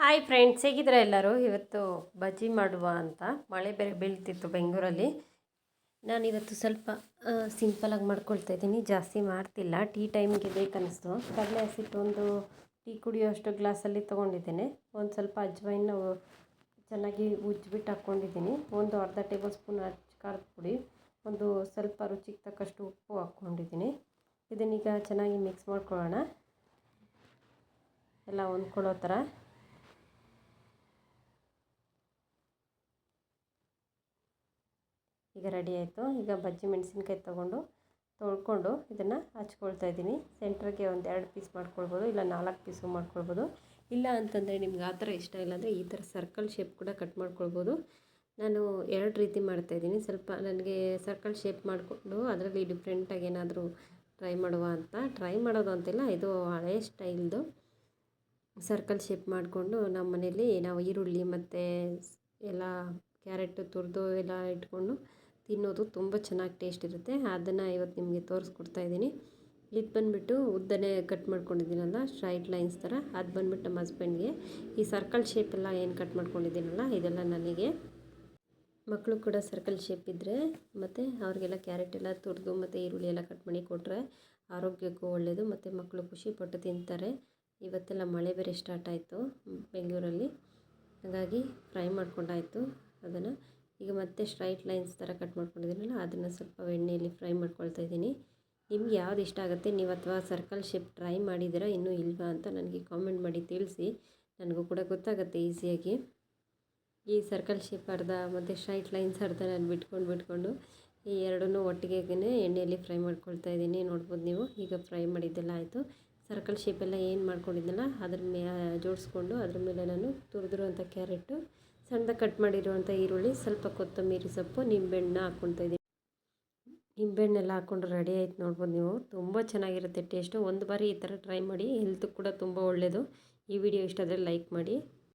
Hi friends, ಹೇಗಿದ್ರೆ ಎಲ್ಲರೂ. ಇವತ್ತು ಬಜ್ಜಿ ಮಾಡುವ ಅಂತ ಮಳೆ ಬೇರೆ ಬೀಳ್ತಿತ್ತು ಬೆಂಗಳೂರಲ್ಲಿ. ನಾನಿವತ್ತು ಸ್ವಲ್ಪ ಸಿಂಪಲಾಗಿ ಮಾಡ್ಕೊಳ್ತಾ ಇದ್ದೀನಿ, ಜಾಸ್ತಿ ಮಾಡ್ತಿಲ್ಲ. ಟೀ ಟೈಮ್ಗೆ ಬೇಕನ್ನಿಸ್ತು. ಕಡಲೆ ಹಸಿಟ್ಟು ಒಂದು ಟೀ ಕುಡಿಯೋಷ್ಟು ಗ್ಲಾಸಲ್ಲಿ ತೊಗೊಂಡಿದ್ದೇನೆ. ಒಂದು ಸ್ವಲ್ಪ ಅಜ್ವೈನ ಚೆನ್ನಾಗಿ ಉಜ್ಜಿಬಿಟ್ಟು ಹಾಕ್ಕೊಂಡಿದ್ದೀನಿ. ಒಂದು ಅರ್ಧ ಟೇಬಲ್ ಸ್ಪೂನ್ ಖಾರದ ಪುಡಿ, ಒಂದು ಸ್ವಲ್ಪ ರುಚಿಗೆ ತಕ್ಕಷ್ಟು ಉಪ್ಪು ಹಾಕ್ಕೊಂಡಿದ್ದೀನಿ. ಇದನ್ನೀಗ ಚೆನ್ನಾಗಿ ಮಿಕ್ಸ್ ಮಾಡ್ಕೊಳ್ಳೋಣ, ಎಲ್ಲ ಹೊಂದ್ಕೊಳ್ಳೋ ಥರ. ಈಗ ರೆಡಿ ಆಯಿತು. ಈಗ ಬಜ್ಜಿ ಮೆಣಸಿನ್ಕಾಯಿ ತೊಳ್ಕೊಂಡು ಇದನ್ನು ಹಚ್ಕೊಳ್ತಾ ಇದ್ದೀನಿ. ಸೆಂಟ್ರಿಗೆ ಒಂದು 2 ಪೀಸ್ ಮಾಡ್ಕೊಳ್ಬೋದು, ಇಲ್ಲ 4 ಪೀಸು ಮಾಡ್ಕೊಳ್ಬೋದು. ಇಲ್ಲ ಅಂತಂದರೆ ನಿಮ್ಗೆ ಆ ಥರ ಇಷ್ಟ ಇಲ್ಲ ಅಂದರೆ ಈ ಥರ ಸರ್ಕಲ್ ಶೇಪ್ ಕೂಡ ಕಟ್ ಮಾಡ್ಕೊಳ್ಬೋದು. ನಾನು 2 ರೀತಿ ಮಾಡ್ತಾಯಿದ್ದೀನಿ. ಸ್ವಲ್ಪ ನನಗೆ ಸರ್ಕಲ್ ಶೇಪ್ ಮಾಡಿಕೊಂಡು ಅದರಲ್ಲಿ ಡಿಫ್ರೆಂಟಾಗಿ ಏನಾದರೂ ಟ್ರೈ ಟ್ರೈ ಮಾಡೋದು ಅಂತಿಲ್ಲ, ಇದು ಹಳೆ ಸ್ಟೈಲ್ದು ಸರ್ಕಲ್ ಶೇಪ್ ಮಾಡಿಕೊಂಡು ನಮ್ಮ ಮನೇಲಿ ನಾವು ಈರುಳ್ಳಿ ಮತ್ತು ಎಲ್ಲ ಕ್ಯಾರೆಟ್ ತುರಿದು ಎಲ್ಲ ಇಟ್ಕೊಂಡು ತಿನ್ನೋದು ತುಂಬ ಚೆನ್ನಾಗಿ ಟೇಸ್ಟ್ ಇರುತ್ತೆ. ಅದನ್ನು ಇವತ್ತು ನಿಮಗೆ ತೋರಿಸ್ಕೊಡ್ತಾ ಇದ್ದೀನಿ. ಇದು ಬಂದುಬಿಟ್ಟು ಉದ್ದನೇ ಕಟ್ ಮಾಡ್ಕೊಂಡಿದ್ದೀನಲ್ಲ, ಸ್ಟ್ರೈಟ್ ಲೈನ್ಸ್ ಥರ. ಅದು ಬಂದುಬಿಟ್ಟು ನಮ್ಮ ಹಸ್ಬೆಂಡ್ಗೆ. ಈ ಸರ್ಕಲ್ ಶೇಪೆಲ್ಲ ಏನು ಕಟ್ ಮಾಡ್ಕೊಂಡಿದ್ದೀನಲ್ಲ, ಇದೆಲ್ಲ ನನಗೆ. ಮಕ್ಕಳು ಕೂಡ ಸರ್ಕಲ್ ಶೇಪ್ ಇದ್ದರೆ ಮತ್ತು ಅವ್ರಿಗೆಲ್ಲ ಕ್ಯಾರೆಟ್ ಎಲ್ಲ ತುರಿದು ಮತ್ತು ಈರುಳ್ಳಿ ಎಲ್ಲ ಕಟ್ ಮಾಡಿ ಕೊಟ್ಟರೆ ಆರೋಗ್ಯಕ್ಕೂ ಒಳ್ಳೆಯದು, ಮತ್ತು ಮಕ್ಕಳು ಖುಷಿಪಟ್ಟು ತಿಂತಾರೆ. ಇವತ್ತೆಲ್ಲ ಮಳೆ ಬೇರೆ ಸ್ಟಾರ್ಟ್ ಆಯಿತು ಬೆಂಗಳೂರಲ್ಲಿ, ಹಾಗಾಗಿ ಫ್ರೈ ಮಾಡ್ಕೊಂಡಾಯಿತು ಅದನ್ನು. ಈಗ ಮತ್ತೆ ಸ್ಟ್ರೈಟ್ ಲೈನ್ಸ್ ಥರ ಕಟ್ ಮಾಡ್ಕೊಂಡಿದ್ದೀನಲ್ಲ, ಅದನ್ನು ಸ್ವಲ್ಪ ಎಣ್ಣೆಯಲ್ಲಿ ಫ್ರೈ ಮಾಡ್ಕೊಳ್ತಾ ಇದ್ದೀನಿ. ನಿಮ್ಗೆ ಯಾವ್ದು ಇಷ್ಟ ಆಗುತ್ತೆ, ನೀವು ಅಥವಾ ಸರ್ಕಲ್ ಶೇಪ್ ಟ್ರೈ ಮಾಡಿದ್ದೀರಾ ಇನ್ನೂ ಇಲ್ವಾ ಅಂತ ನನಗೆ ಕಾಮೆಂಟ್ ಮಾಡಿ ತಿಳಿಸಿ. ನನಗೂ ಕೂಡ ಗೊತ್ತಾಗುತ್ತೆ ಈಸಿಯಾಗಿ. ಈ ಸರ್ಕಲ್ ಶೇಪ್ ಅರ್ಧ ಮತ್ತು ಸ್ಟ್ರೈಟ್ ಲೈನ್ಸ್ ಅರ್ಧ ನಾನು ಬಿಟ್ಕೊಂಡು ಈ ಎರಡನ್ನೂ ಒಟ್ಟಿಗೆ ಎಣ್ಣೆಯಲ್ಲಿ ಫ್ರೈ ಮಾಡ್ಕೊಳ್ತಾ ಇದ್ದೀನಿ. ನೋಡ್ಬೋದು ನೀವು. ಈಗ ಫ್ರೈ ಮಾಡಿದ್ದೆಲ್ಲ ಆಯಿತು. ಸರ್ಕಲ್ ಶೇಪೆಲ್ಲ ಏನು ಮಾಡ್ಕೊಂಡಿದ್ದೆನಲ್ಲ ಅದ್ರ ಮೇಲೆ ಜೋಡಿಸ್ಕೊಂಡು ಅದ್ರ ಮೇಲೆ ನಾನು ತುರಿದಿರುವಂಥ ಕ್ಯಾರೆಟು, ಸಣ್ಣದಾಗಿ ಕಟ್ ಮಾಡಿರುವಂಥ ಈರುಳ್ಳಿ, ಸ್ವಲ್ಪ ಕೊತ್ತಂಬರಿ ಸೊಪ್ಪು, ನಿಂಬೆಹಣ್ಣು ಹಾಕ್ಕೊಳ್ತಾ ಇದ್ದೀನಿ. ನಿಂಬೆಹಣ್ಣೆಲ್ಲ ಹಾಕ್ಕೊಂಡು ರೆಡಿ ಆಯ್ತು. ನೋಡ್ಬೋದು ನೀವು. ತುಂಬ ಚೆನ್ನಾಗಿರುತ್ತೆ ಟೇಸ್ಟು. ಒಂದು ಬಾರಿ ಈ ಥರ ಟ್ರೈ ಮಾಡಿ, ಹೆಲ್ತ್ಗೆ ಕೂಡ ತುಂಬ ಒಳ್ಳೆಯದು. ಈ ವಿಡಿಯೋ ಇಷ್ಟ ಆದರೆ ಲೈಕ್ ಮಾಡಿ.